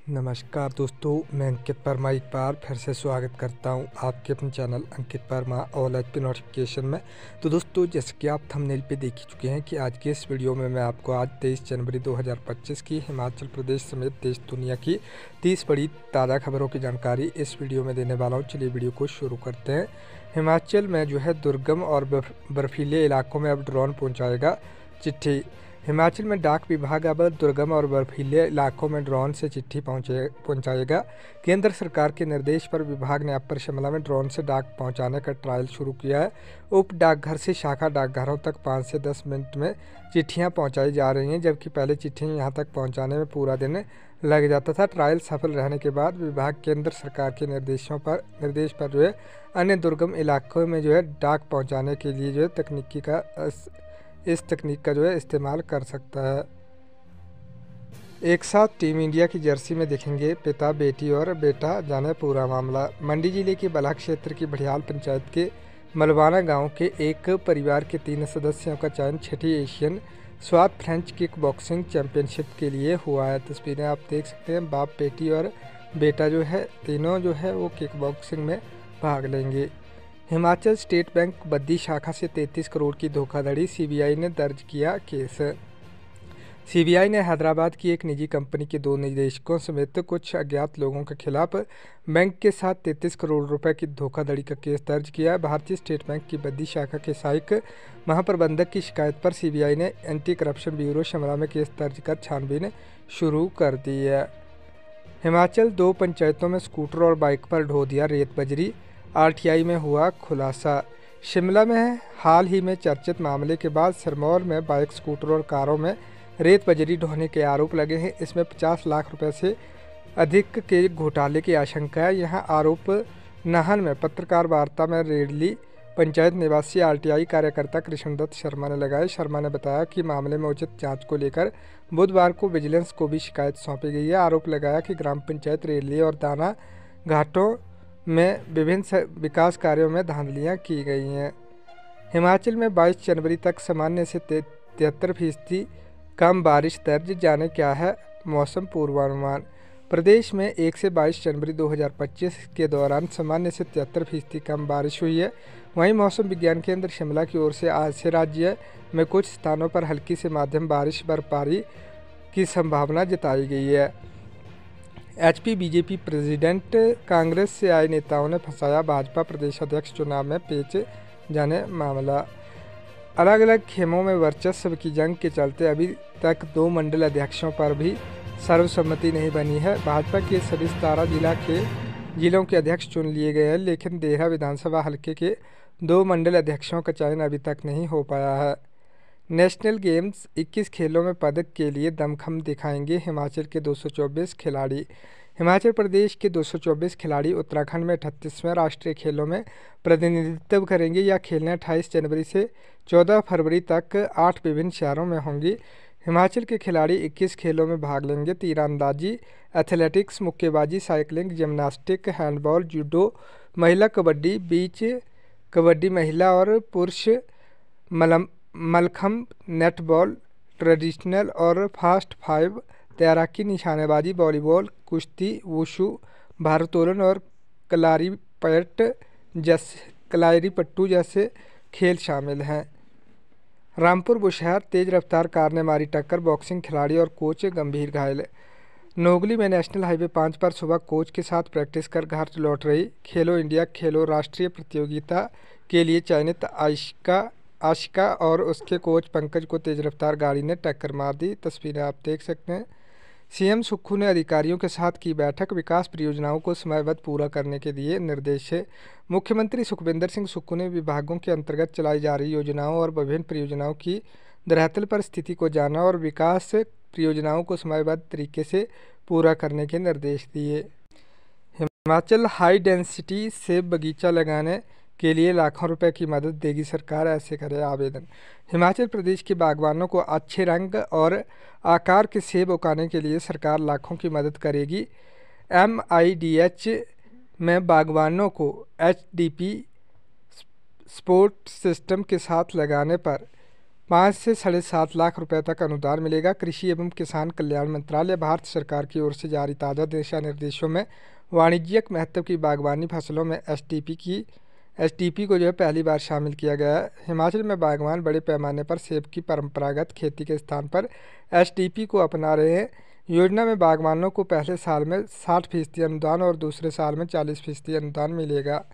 नमस्कार दोस्तों, मैं अंकित वर्मा एक बार फिर से स्वागत करता हूं आपके अपने चैनल अंकित वर्मा ऑल एचपी नोटिफिकेशन में। तो दोस्तों, जैसे कि आप थंबनेल पे देख ही चुके हैं कि आज के इस वीडियो में मैं आपको आज 23 जनवरी 2025 की हिमाचल प्रदेश समेत देश दुनिया की 30 बड़ी ताज़ा खबरों की जानकारी इस वीडियो में देने वाला हूँ। चलिए वीडियो को शुरू करते हैं। हिमाचल में जो है दुर्गम और बर्फीले इलाकों में अब ड्रोन पहुँचाएगा चिट्ठी। हिमाचल में डाक विभाग अब दुर्गम और बर्फीले इलाकों में ड्रोन से चिट्ठी पहुंचाएगा। केंद्र सरकार के निर्देश पर विभाग ने अपर शिमला में ड्रोन से डाक पहुंचाने का ट्रायल शुरू किया है। उप डाकघर से शाखा डाकघरों तक 5 से 10 मिनट में चिट्ठियां पहुंचाई जा रही हैं, जबकि पहले चिट्ठियां यहां तक पहुंचाने में पूरा दिन लग जाता था। ट्रायल सफल रहने के बाद विभाग केंद्र सरकार के निर्देश पर जो है अन्य दुर्गम इलाकों में जो है डाक पहुँचाने के लिए जो है इस तकनीक का जो है इस्तेमाल कर सकता है। एक साथ टीम इंडिया की जर्सी में दिखेंगे पिता बेटी और बेटा, जाने पूरा मामला। मंडी जिले के बलाह क्षेत्र की बढ़ियाल पंचायत के मलवाना गांव के एक परिवार के 3 सदस्यों का चयन 6ठी एशियन स्वाद फ्रेंच किक बॉक्सिंग चैंपियनशिप के लिए हुआ है। तस्वीरें आप देख सकते हैं। बाप बेटी और बेटा जो है तीनों जो है वो किक बॉक्सिंग में भाग लेंगे। हिमाचल स्टेट बैंक बद्दी शाखा से 33 करोड़ की धोखाधड़ी, सीबीआई ने दर्ज किया केस। सीबीआई ने हैदराबाद की एक निजी कंपनी के 2 निदेशकों समेत कुछ अज्ञात लोगों के खिलाफ बैंक के साथ 33 करोड़ रुपए की धोखाधड़ी का केस दर्ज किया है। भारतीय स्टेट बैंक की बद्दी शाखा के सहायक महाप्रबंधक की शिकायत पर सीबीआई ने एंटी करप्शन ब्यूरो शिमला में केस दर्ज कर छानबीन शुरू कर दी है। हिमाचल 2 पंचायतों में स्कूटर और बाइक पर ढो दिया रेत बजरी, आरटीआई में हुआ खुलासा। शिमला में हाल ही में चर्चित मामले के बाद सिरमौर में बाइक, स्कूटर और कारों में रेत बजरी ढोने के आरोप लगे हैं। इसमें 50 लाख रुपए से अधिक के घोटाले की आशंका है। यहां आरोप नाहन में पत्रकार वार्ता में रेडली पंचायत निवासी आरटीआई कार्यकर्ता कृष्णदत्त शर्मा ने लगाए। शर्मा ने बताया कि मामले में उचित जांच को लेकर बुधवार को विजिलेंस को भी शिकायत सौंपी गई है। आरोप लगाया कि ग्राम पंचायत रेडली और दाना घाटों में विभिन्न विकास कार्यों में धांधलियां की गई हैं। हिमाचल में 22 जनवरी तक सामान्य से 73% कम बारिश दर्ज, जाने क्या है मौसम पूर्वानुमान। प्रदेश में 1 से 22 जनवरी 2025 के दौरान सामान्य से 73% कम बारिश हुई है। वहीं मौसम विज्ञान केंद्र शिमला की ओर से आज से राज्य में कुछ स्थानों पर हल्की से माध्यम बारिश बर्फबारी की संभावना जताई गई है। एचपी बीजेपी प्रेसिडेंट, कांग्रेस से आए नेताओं ने फंसाया भाजपा प्रदेश अध्यक्ष चुनाव में पेच, जाने मामला। अलग अलग खेमों में वर्चस्व की जंग के चलते अभी तक 2 मंडल अध्यक्षों पर भी सर्वसम्मति नहीं बनी है। भाजपा के सभी 17 जिलों के अध्यक्ष चुन लिए गए हैं, लेकिन देहरा विधानसभा हल्के के 2 मंडल अध्यक्षों का चयन अभी तक नहीं हो पाया है। नेशनल गेम्स 21 खेलों में पदक के लिए दमखम दिखाएंगे हिमाचल के 224 खिलाड़ी। हिमाचल प्रदेश के 224 खिलाड़ी उत्तराखंड में 38वें राष्ट्रीय खेलों में प्रतिनिधित्व करेंगे। यह खेलें 28 जनवरी से 14 फरवरी तक 8 विभिन्न शहरों में होंगी। हिमाचल के खिलाड़ी 21 खेलों में भाग लेंगे। तीरंदाजी, एथलेटिक्स, मुक्केबाजी, साइकिलिंग, जिम्नास्टिक, हैंडबॉल, जूडो, महिला कबड्डी, बीच कबड्डी महिला और पुरुष, मलखम्ब, नेटबॉल, ट्रेडिशनल और फास्ट 5, तैराकी, निशानेबाजी, वॉलीबॉल, कुश्ती, वुशु, भारोत्तोलन और कलारीपट्टू जैसे खेल शामिल हैं। रामपुर बुशहर, तेज रफ्तार कार ने मारी टक्कर, बॉक्सिंग खिलाड़ी और कोच गंभीर घायल। नोगली में नेशनल हाईवे 5 पर सुबह कोच के साथ प्रैक्टिस कर घर लौट रही खेलो इंडिया खेलो राष्ट्रीय प्रतियोगिता के लिए चयनित आशिका और उसके कोच पंकज को तेज रफ्तार गाड़ी ने टक्कर मार दी। तस्वीरें आप देख सकते हैं। सीएम सुक्खू ने अधिकारियों के साथ की बैठक, विकास परियोजनाओं को समयबद्ध पूरा करने के दिए निर्देश। मुख्यमंत्री सुखविंदर सिंह सुक्खू ने विभागों के अंतर्गत चलाई जा रही योजनाओं और विभिन्न परियोजनाओं की धरातल पर स्थिति को जाना और विकास परियोजनाओं को समयबद्ध तरीके से पूरा करने के निर्देश दिए। हिमाचल हाई डेंसिटी सेब बगीचा लगाने के लिए लाखों रुपए की मदद देगी सरकार, ऐसे करे आवेदन। हिमाचल प्रदेश के बागवानों को अच्छे रंग और आकार के सेब उगाने के लिए सरकार लाखों की मदद करेगी। MIDH में बागवानों को HDP सपोर्ट सिस्टम के साथ लगाने पर 5 से 7.5 लाख रुपए तक अनुदान मिलेगा। कृषि एवं किसान कल्याण मंत्रालय भारत सरकार की ओर से जारी ताज़ा दिशा निर्देशों में वाणिज्यिक महत्व की बागवानी फसलों में एसटीपी को पहली बार शामिल किया गया है। हिमाचल में बागवान बड़े पैमाने पर सेब की परंपरागत खेती के स्थान पर एसटीपी को अपना रहे हैं। योजना में बागवानों को पहले साल में 60% अनुदान और दूसरे साल में 40% अनुदान मिलेगा।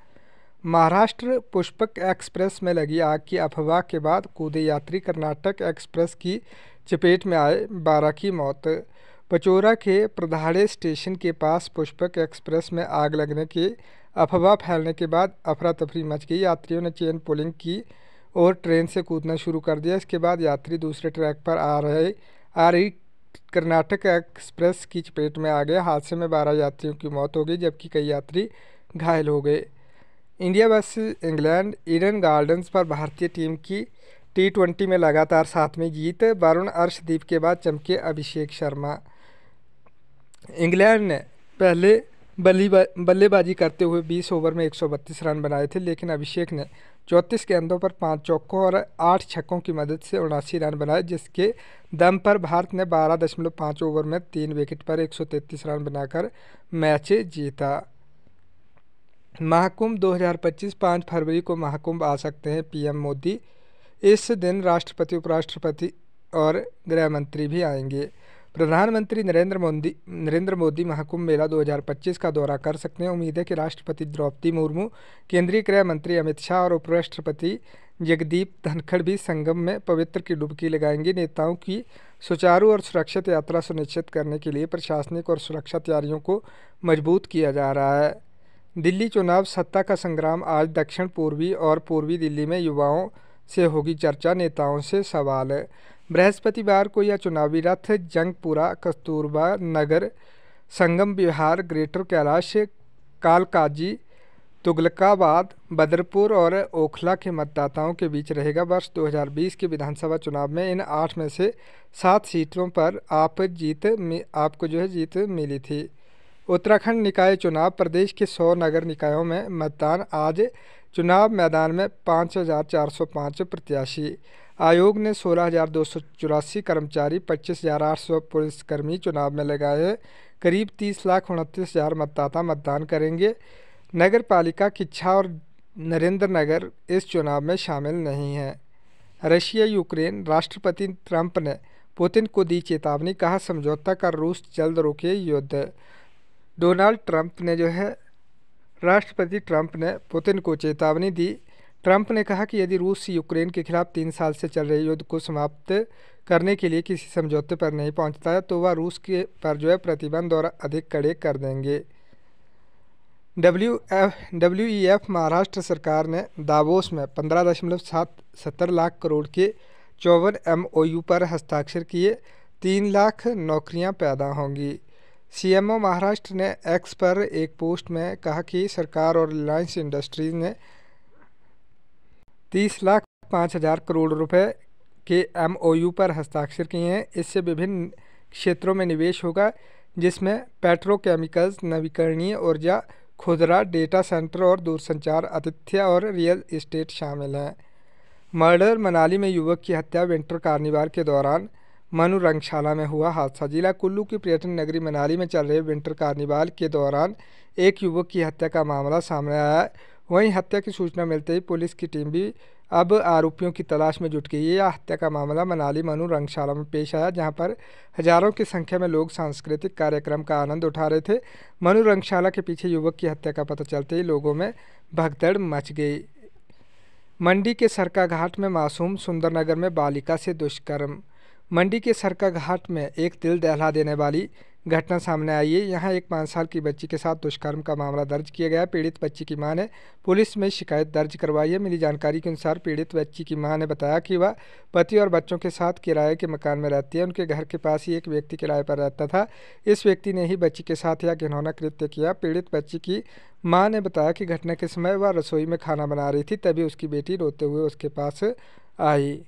महाराष्ट्र पुष्पक एक्सप्रेस में लगी आग की अफवाह के बाद कूदे यात्री, कर्नाटक एक्सप्रेस की चपेट में आए, 12 की मौत। पचोरा के प्रधाड़े स्टेशन के पास पुष्पक एक्सप्रेस में आग लगने की अफवाह फैलने के बाद अफरा तफरी मच गई। यात्रियों ने चेन पुलिंग की और ट्रेन से कूदना शुरू कर दिया। इसके बाद यात्री दूसरे ट्रैक पर आ रही कर्नाटक एक्सप्रेस की चपेट में आ गए। हादसे में 12 यात्रियों की मौत हो गई जबकि कई यात्री घायल हो गए। India versus England, Eden gardens पर भारतीय टीम की T20 में लगातार 7वीं जीत। वरुण अर्शदीप के बाद चमके अभिषेक शर्मा। इंग्लैंड ने पहले बल्लेबाजी करते हुए 20 ओवर में 132 रन बनाए थे, लेकिन अभिषेक ने 34 गेंदों पर 5 चौकों और 8 छक्कों की मदद से 79 रन बनाए, जिसके दम पर भारत ने 12.5 ओवर में 3 विकेट पर 133 रन बनाकर मैच जीता। महाकुंभ 2025, 5 फरवरी को महाकुंभ आ सकते हैं पीएम मोदी। इस दिन राष्ट्रपति, उपराष्ट्रपति और गृह मंत्री भी आएंगे। प्रधानमंत्री नरेंद्र मोदी महाकुंभ मेला 2025 का दौरा कर सकते हैं। उम्मीद है कि राष्ट्रपति द्रौपदी मुर्मू, केंद्रीय गृह मंत्री अमित शाह और उपराष्ट्रपति जगदीप धनखड़ भी संगम में पवित्र की डुबकी लगाएंगे। नेताओं की सुचारू और सुरक्षित यात्रा सुनिश्चित करने के लिए प्रशासनिक और सुरक्षा तैयारियों को मजबूत किया जा रहा है। दिल्ली चुनाव सत्ता का संग्राम आज दक्षिण पूर्वी और पूर्वी दिल्ली में युवाओं से होगी चर्चा, नेताओं से सवाल। बृहस्पतिवार को यह चुनावी रथ जंगपुरा, कस्तूरबा नगर, संगम विहार, ग्रेटर कैलाश, कालकाजी, तुगलकाबाद, बदरपुर और ओखला के मतदाताओं के बीच रहेगा। वर्ष 2020 के विधानसभा चुनाव में इन 8 में से 7 सीटों पर आपको जीत मिली थी। उत्तराखंड निकाय चुनाव, प्रदेश के 100 नगर निकायों में मतदान आज। चुनाव मैदान में 5,405 प्रत्याशी। आयोग ने 16,284 कर्मचारी, 25,800 पुलिसकर्मी चुनाव में लगाए हैं। करीब 30,29,000 मतदाता मतदान करेंगे। नगर पालिका किच्छा और नरेंद्र नगर इस चुनाव में शामिल नहीं है। रशिया यूक्रेन, राष्ट्रपति ट्रंप ने पुतिन को दी चेतावनी, कहा समझौता कर रूस जल्द रोके युद्ध। डोनाल्ड ट्रंप ने राष्ट्रपति ट्रंप ने पुतिन को चेतावनी दी। ट्रंप ने कहा कि यदि रूस यूक्रेन के खिलाफ 3 साल से चल रहे युद्ध को समाप्त करने के लिए किसी समझौते पर नहीं पहुंचता है तो वह रूस के पर प्रतिबंध और अधिक कड़े कर देंगे। WEF महाराष्ट्र सरकार ने दावोस में 15.70 लाख करोड़ के 54 MOU पर हस्ताक्षर किए। 3 लाख नौकरियां पैदा होंगी। CMO महाराष्ट्र ने एक्स पर एक पोस्ट में कहा कि सरकार और रिलायंस इंडस्ट्रीज ने 30,05,000 करोड़ रुपए के MOU पर हस्ताक्षर किए हैं। इससे विभिन्न क्षेत्रों में निवेश होगा, जिसमें पेट्रोकेमिकल्स, नवीकरणीय ऊर्जा, खुदरा, डेटा सेंटर और दूरसंचार, आतिथ्य और रियल एस्टेट शामिल हैं। मर्डर, मनाली में युवक की हत्या। विंटर कार्निवाल के दौरान मनु रंगशाला में हुआ हादसा। जिला कुल्लू की पर्यटन नगरी मनाली में चल रहे विंटर कार्निवाल के दौरान एक युवक की हत्या का मामला सामने आया है। वहीं हत्या की सूचना मिलते ही पुलिस की टीम भी अब आरोपियों की तलाश में जुट गई है। यह हत्या का मामला मनाली मनु रंगशाला में पेश आया, जहां पर हजारों की संख्या में लोग सांस्कृतिक कार्यक्रम का आनंद उठा रहे थे। मनु रंगशाला के पीछे युवक की हत्या का पता चलते ही लोगों में भगदड़ मच गई। मंडी के सरकाघाट में मासूम, सुंदरनगर में बालिका से दुष्कर्म। मंडी के सरकाघाट में एक दिल दहला देने वाली घटना सामने आई है। यहाँ एक 5 साल की बच्ची के साथ दुष्कर्म का मामला दर्ज किया गया। पीड़ित बच्ची की मां ने पुलिस में शिकायत दर्ज करवाई है। मिली जानकारी के अनुसार पीड़ित बच्ची की मां ने बताया कि वह पति और बच्चों के साथ किराए के मकान में रहती है। उनके घर के पास ही एक व्यक्ति किराए पर रहता था। इस व्यक्ति ने ही बच्ची के साथ यह घिनौना कृत्य किया। पीड़ित बच्ची की मां ने बताया कि घटना के समय वह रसोई में खाना बना रही थी, तभी उसकी बेटी रोते हुए उसके पास आई।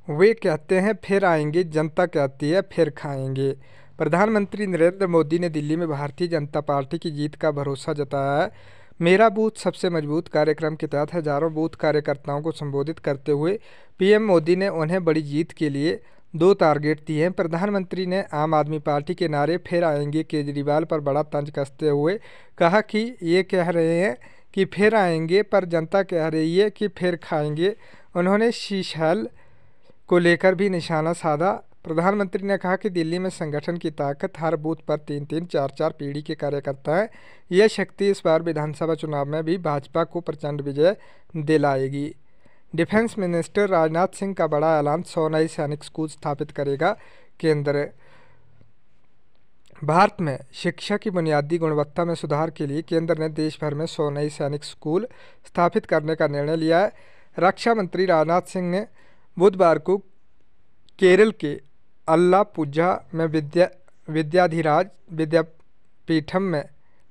वे कहते हैं फिर आएंगे, जनता कहती है फिर खाएंगे। प्रधानमंत्री नरेंद्र मोदी ने दिल्ली में भारतीय जनता पार्टी की जीत का भरोसा जताया है। मेरा बूथ सबसे मजबूत कार्यक्रम के तहत हजारों बूथ कार्यकर्ताओं को संबोधित करते हुए पीएम मोदी ने उन्हें बड़ी जीत के लिए 2 टारगेट दिए हैं। प्रधानमंत्री ने आम आदमी पार्टी के नारे फिर आएंगे केजरीवाल पर बड़ा तंज कसते हुए कहा कि ये कह रहे हैं कि फिर आएंगे, पर जनता कह रही है कि फिर खाएंगे। उन्होंने शीशहल को लेकर भी निशाना साधा। प्रधानमंत्री ने कहा कि दिल्ली में संगठन की ताकत, हर बूथ पर 3-3, 4-4 पीढ़ी के कार्यकर्ता हैं। यह शक्ति इस बार विधानसभा चुनाव में भी भाजपा को प्रचंड विजय दिलाएगी। डिफेंस मिनिस्टर राजनाथ सिंह का बड़ा ऐलान, 100 नए सैनिक स्कूल स्थापित करेगा केंद्र। भारत में शिक्षा की बुनियादी गुणवत्ता में सुधार के लिए केंद्र ने देश भर में 100 नए सैनिक स्कूल स्थापित करने का निर्णय लिया है। रक्षा मंत्री राजनाथ सिंह ने बुधवार को केरल के अल्लापुझा में विद्याधिराज विद्यापीठम में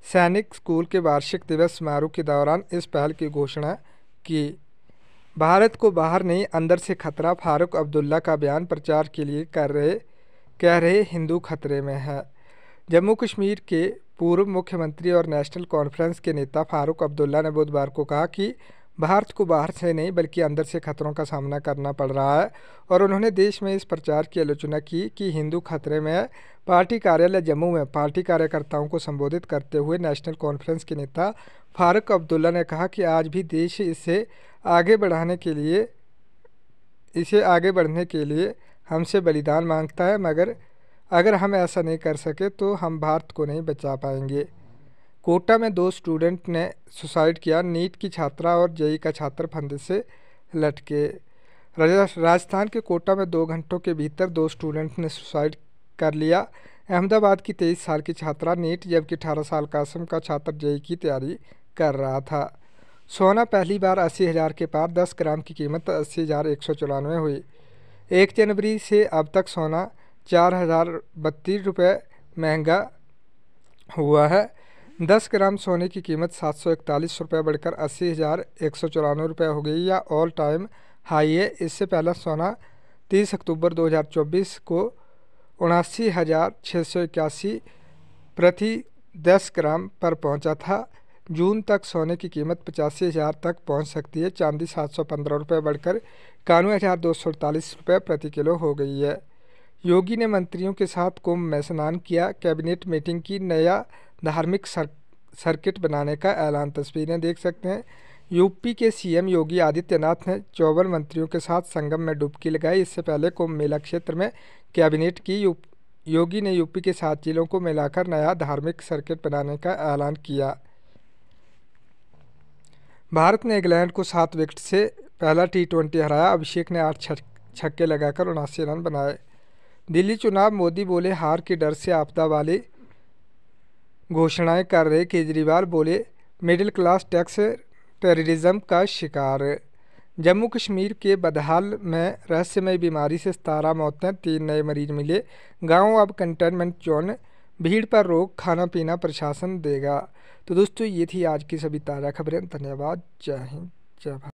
सैनिक स्कूल के वार्षिक दिवस समारोह के दौरान इस पहल की घोषणा की। भारत को बाहर नहीं अंदर से खतरा, फारूक अब्दुल्ला का बयान प्रचार के लिए कह रहे हिंदू खतरे में है। जम्मू कश्मीर के पूर्व मुख्यमंत्री और नेशनल कॉन्फ्रेंस के नेता फारूक अब्दुल्ला ने बुधवार को कहा कि भारत को बाहर से नहीं बल्कि अंदर से खतरों का सामना करना पड़ रहा है, और उन्होंने देश में इस प्रचार की आलोचना की कि हिंदू खतरे में है। पार्टी कार्यालय जम्मू में पार्टी कार्यकर्ताओं को संबोधित करते हुए नेशनल कॉन्फ्रेंस के नेता फारूक अब्दुल्ला ने कहा कि आज भी देश इसे आगे बढ़ने के लिए हमसे बलिदान मांगता है, मगर अगर हम ऐसा नहीं कर सके तो हम भारत को नहीं बचा पाएंगे। कोटा में 2 स्टूडेंट ने सुसाइड किया। नीट की छात्रा और जेईई का छात्र फंदे से लटके। राजस्थान के कोटा में 2 घंटों के भीतर 2 स्टूडेंट ने सुसाइड कर लिया। अहमदाबाद की 23 साल की छात्रा नीट, जबकि 18 साल का असम का छात्र जेईई की तैयारी कर रहा था। सोना पहली बार 80,000 के पार, 10 ग्राम की कीमत 80,194 हुई। 1 जनवरी से अब तक सोना 4,032 रुपये महंगा हुआ है। 10 ग्राम सोने की कीमत 741 रुपये बढ़कर 80,194 रुपये हो गई, या ऑल टाइम हाई है। इससे पहला सोना 30 अक्टूबर 2024 को 79,681 प्रति 10 ग्राम पर पहुंचा था। जून तक सोने की कीमत 85,000 तक पहुंच सकती है। चांदी 715 रुपये बढ़कर 91,248 रुपये प्रति किलो हो गई है। योगी ने मंत्रियों के साथ कुंभ में स्नान किया। कैबिनेट मीटिंग की, नया धार्मिक सर्किट बनाने का ऐलान। तस्वीरें देख सकते हैं। यूपी के सीएम योगी आदित्यनाथ ने 54 मंत्रियों के साथ संगम में डुबकी लगाई। इससे पहले कुंभ मेला क्षेत्र में कैबिनेट की। योगी ने यूपी के 7 जिलों को मिलाकर नया धार्मिक सर्किट बनाने का ऐलान किया। भारत ने इंग्लैंड को 7 विकेट से पहला T20 हराया। अभिषेक ने 8 छक्के लगाकर 79 रन बनाए। दिल्ली चुनाव, मोदी बोले हार के डर से आपदा वाली घोषणाएं कर रहे केजरीवाल, बोले मिडिल क्लास टैक्स टेररिज्म का शिकार। जम्मू कश्मीर के बदहाल में रहस्यमय बीमारी से 17 मौतें, 3 नए मरीज मिले। गांव अब कंटेनमेंट जोन, भीड़ पर रोक, खाना पीना प्रशासन देगा। तो दोस्तों, ये थी आज की सभी ताज़ा खबरें। धन्यवाद। जय हिंद, जय भारत।